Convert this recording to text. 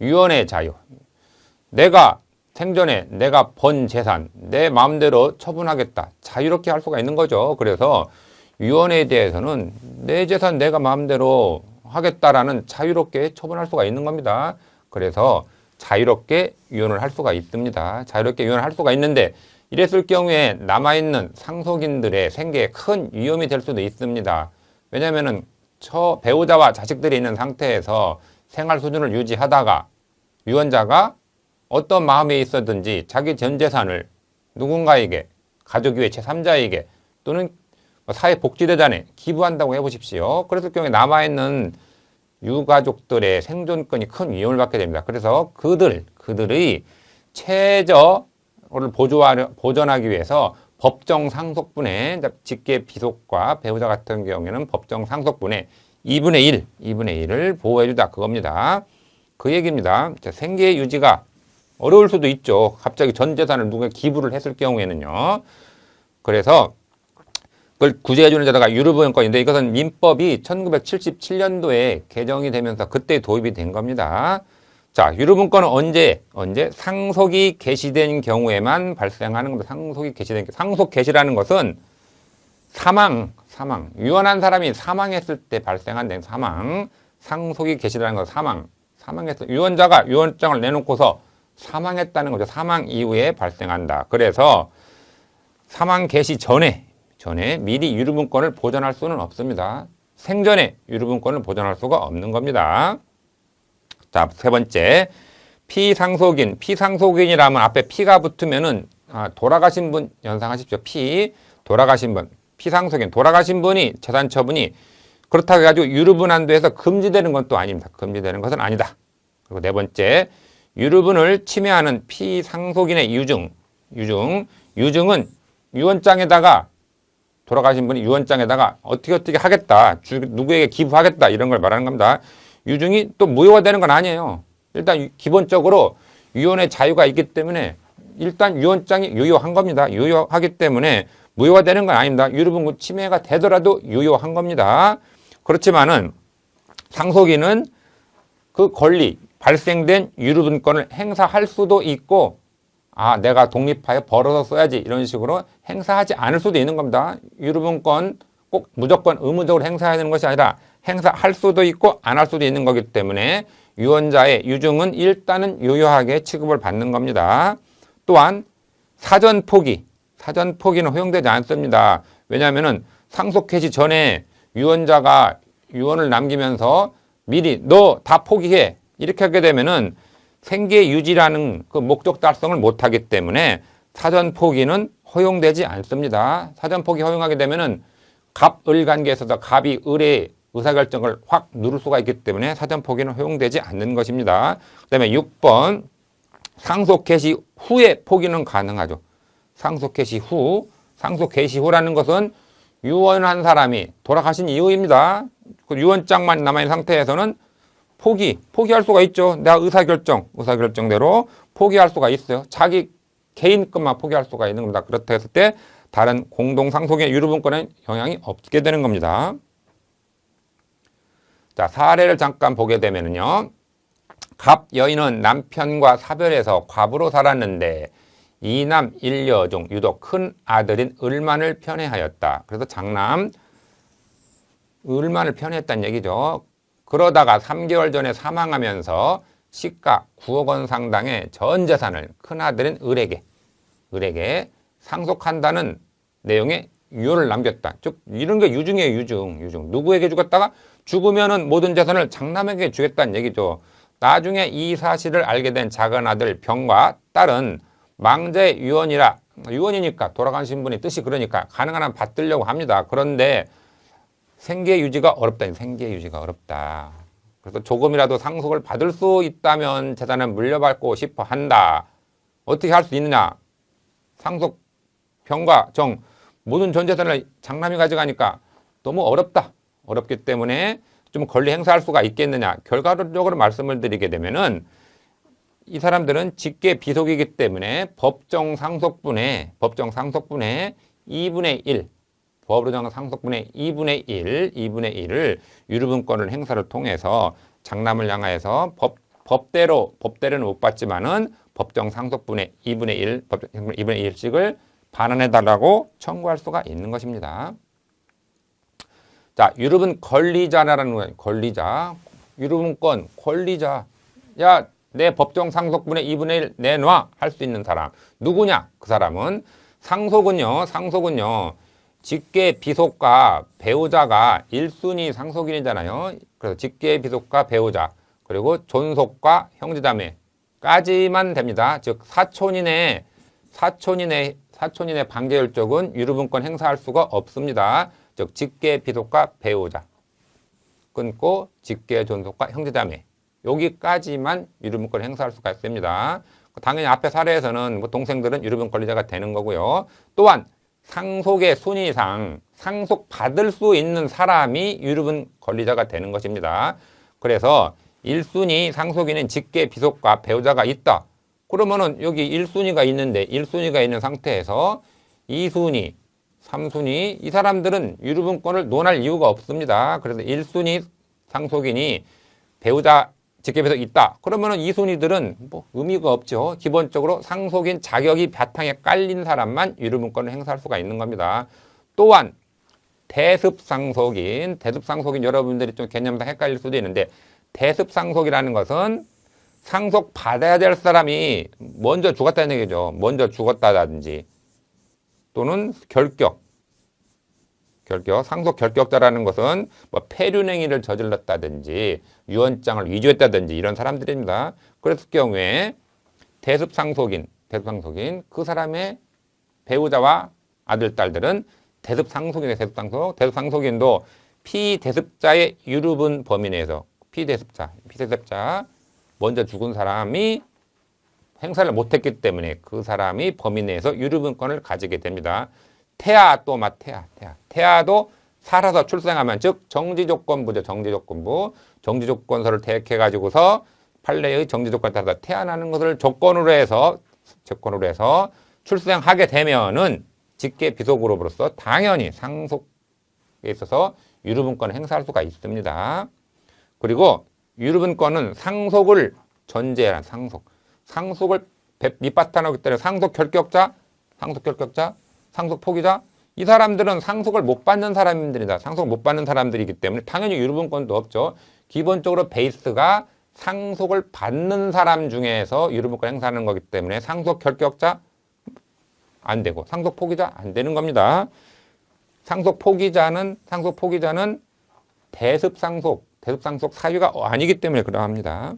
유언의 자유. 내가 생전에 내가 번 재산 내 마음대로 처분하겠다. 자유롭게 할 수가 있는 거죠. 그래서 유언에 대해서는 내 재산 내가 마음대로 하겠다라는 자유롭게 처분할 수가 있는 겁니다. 그래서 자유롭게 유언을 할 수가 있습니다. 자유롭게 유언을 할 수가 있는데 이랬을 경우에 남아있는 상속인들의 생계에 큰 위험이 될 수도 있습니다. 왜냐하면 배우자와 자식들이 있는 상태에서 생활 수준을 유지하다가 유언자가 어떤 마음에 있었든지 자기 전 재산을 누군가에게, 가족 외 제3자에게 또는 사회복지재단에 기부한다고 해보십시오. 그랬을 경우에 남아있는 유가족들의 생존권이 큰 위험을 받게 됩니다. 그래서 그들의 최저를 보존하기 위해서 법정 상속분의 직계 비속과 배우자 같은 경우에는 법정 상속분의 2분의 1을 보호해주다 그겁니다. 그 얘기입니다. 생계 유지가 어려울 수도 있죠. 갑자기 전 재산을 누가 기부를 했을 경우에는요. 그래서 그걸 구제해주는 자가 유류보험권인데 이것은 민법이 1977년도에 개정이 되면서 그때 도입이 된 겁니다. 자, 유류분권은 언제 상속이 개시된 경우에만 발생하는 겁니다. 상속 개시라는 것은 사망, 유언한 사람이 사망했을 때 발생한 사망, 상속이 개시라는 것은 사망했을 유언자가 유언장을 내놓고서 사망했다는 거죠. 사망 이후에 발생한다. 그래서 사망 개시 전에 미리 유류분권을 보전할 수는 없습니다. 생전에 유류분권을 보전할 수가 없는 겁니다. 자, 세 번째, 피상속인이라면 앞에 피가 붙으면은 돌아가신 분 연상하십시오. 돌아가신 분, 피상속인, 돌아가신 분이 재산 처분이 그렇다고 해가지고 유류분한도에서 금지되는 건 또 아닙니다. 금지되는 것은 아니다. 그리고 네 번째, 유류분을 침해하는 피상속인의 유증은 유언장에다가 돌아가신 분이 유언장에다가 어떻게 하겠다, 누구에게 기부하겠다 이런 걸 말하는 겁니다. 유증이 또 무효가 되는 건 아니에요. 일단 기본적으로 유언의 자유가 있기 때문에 일단 유언장이 유효한 겁니다. 유효하기 때문에 무효가 되는 건 아닙니다. 유류분 침해가 되더라도 유효한 겁니다. 그렇지만은 상속인은 그 권리, 발생된 유류분권을 행사할 수도 있고 내가 독립하여 벌어서 써야지 이런 식으로 행사하지 않을 수도 있는 겁니다. 유류분권 꼭 무조건 의무적으로 행사해야 되는 것이 아니라 행사할 수도 있고 안 할 수도 있는 거기 때문에 유언자의 유증은 일단은 유효하게 취급을 받는 겁니다. 또한 사전 포기는 허용되지 않습니다. 왜냐하면 상속 개시 전에 유언자가 유언을 남기면서 미리 너 다 포기해 이렇게 하게 되면은 생계 유지라는 그 목적 달성을 못하기 때문에 사전 포기는 허용되지 않습니다. 사전 포기 허용하게 되면은 갑을 관계에서도 갑이 을의 의사결정을 확 누를 수가 있기 때문에 사전 포기는 허용되지 않는 것입니다. 그 다음에 6번 상속 개시 후에 포기는 가능하죠. 상속 개시 후라는 것은 유언한 사람이 돌아가신 이후입니다. 그 유언장만 남아있는 상태에서는 포기할 수가 있죠. 내가 의사결정대로 포기할 수가 있어요. 자기 개인 것만 포기할 수가 있는 겁니다. 그렇다 했을 때 다른 공동상속의 유류분권에 영향이 없게 되는 겁니다. 자, 사례를 잠깐 보게 되면요. 갑 여인은 남편과 사별해서 과부로 살았는데 이남 일녀 중 유독 큰 아들인 을만을 편애하였다. 그래서 장남 을만을 편애했다는 얘기죠. 그러다가 3개월 전에 사망하면서 시가 9억 원 상당의 전 재산을 큰아들인 을에게 상속한다는 내용의 유언을 남겼다. 즉 이런 게 유증이에요. 유증. 누구에게 주겠다가 죽으면은 모든 재산을 장남에게 주겠다는 얘기죠. 나중에 이 사실을 알게 된 작은아들 병과 딸은 망자의 유언이니까 돌아가신 분의 뜻이 그러니까 가능한 한 받들려고 합니다. 그런데 생계 유지가 어렵다. 그래서 조금이라도 상속을 받을 수 있다면 재산을 물려받고 싶어 한다. 어떻게 할 수 있느냐? 상속 병과 정 모든 전 재산을 장남이 가져가니까 너무 어렵다. 어렵기 때문에 좀 권리 행사할 수가 있겠느냐? 결과적으로 말씀을 드리게 되면은 이 사람들은 직계 비속이기 때문에 법정 상속분의 2분의 1 법으로 정한 상속분의 2분의 1을 유류분권을 행사를 통해서 장남을 향하여서 법대로는 못 받지만은 법정 상속분의 2분의 1, 법정 2분의 1씩을 반환해달라고 청구할 수가 있는 것입니다. 자, 유류분 권리자라는 거예요. 권리자. 유류분권 권리자. 야, 내 법정 상속분의 2분의 1 내놔 할 수 있는 사람. 누구냐? 그 사람은 상속은요. 직계 비속과 배우자가 1순위 상속인이잖아요. 그래서 직계 비속과 배우자 그리고 존속과 형제자매까지만 됩니다. 즉 사촌인의 방제율적은 유류분권 행사할 수가 없습니다. 즉 직계 비속과 배우자 끊고 직계 존속과 형제자매 여기까지만 유류분권 행사할 수가 있습니다. 당연히 앞에 사례에서는 뭐 동생들은 유류분 권리자가 되는 거고요. 또한 상속의 순위상 상속받을 수 있는 사람이 유류분 권리자가 되는 것입니다. 그래서 1순위 상속인은 직계 비속과 배우자가 있다. 그러면은 여기 1순위가 있는데 1순위가 있는 상태에서 2순위, 3순위 이 사람들은 유류분권을 논할 이유가 없습니다. 그래서 1순위 상속인이 배우자 직계 비속이 있다. 그러면은 2순위들은 뭐 의미가 없죠. 기본적으로 상속인 자격이 바탕에 깔린 사람만 유류분권을 행사할 수가 있는 겁니다. 또한 대습상속인 여러분들이 좀 개념상 헷갈릴 수도 있는데 대습상속이라는 것은 상속받아야 될 사람이 먼저 죽었다는 얘기죠. 먼저 죽었다든지 또는 상속 결격자라는 것은 뭐 폐륜행위를 저질렀다든지 유언장을 위조했다든지 이런 사람들입니다. 그랬을 경우에 대습상속인 그 사람의 배우자와 아들, 딸들은 대습상속인의 대습상속인도 피대습자의 유류분 범위 내에서 피대습자 먼저 죽은 사람이 행사를 못했기 때문에 그 사람이 범위 내에서 유류분권을 가지게 됩니다. 태아도 살아서 출생하면 즉 정지조건부죠. 정지조건서를 택해가지고서 판례의 정지조건에 따라서 태어나는 것을 조건으로 해서 출생하게 되면은 직계 비속으로서 당연히 상속에 있어서 유류분권을 행사할 수가 있습니다. 그리고 유류분권은 상속을 전제한 상속을 밑바탕하기 때문에 상속 결격자, 상속 포기자 이 사람들은 상속을 못 받는 사람들이다. 상속 못 받는 사람들이기 때문에 당연히 유류분권도 없죠. 기본적으로 베이스가 상속을 받는 사람 중에서 유류분권 행사하는 거기 때문에 상속 결격자 안 되고 상속 포기자 안 되는 겁니다. 상속 포기자는 대습상속 사유가 아니기 때문에 그러합니다.